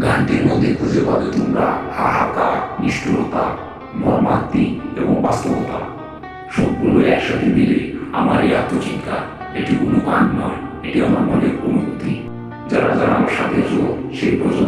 গানটির মধ্যে খুঁজে পাবে তোমরা হাহাকার, নিষ্ঠুরতা, মর্মান্তিক এবং বাস্তবতা। সবগুলো একসাথে মিলে আমার এই আত্মচিৎকার। এটি কোনো গান নয়, এটি আমার মনের অনুভূতি। যারা যারা আমার সাথে আছো সেই পর্যন্ত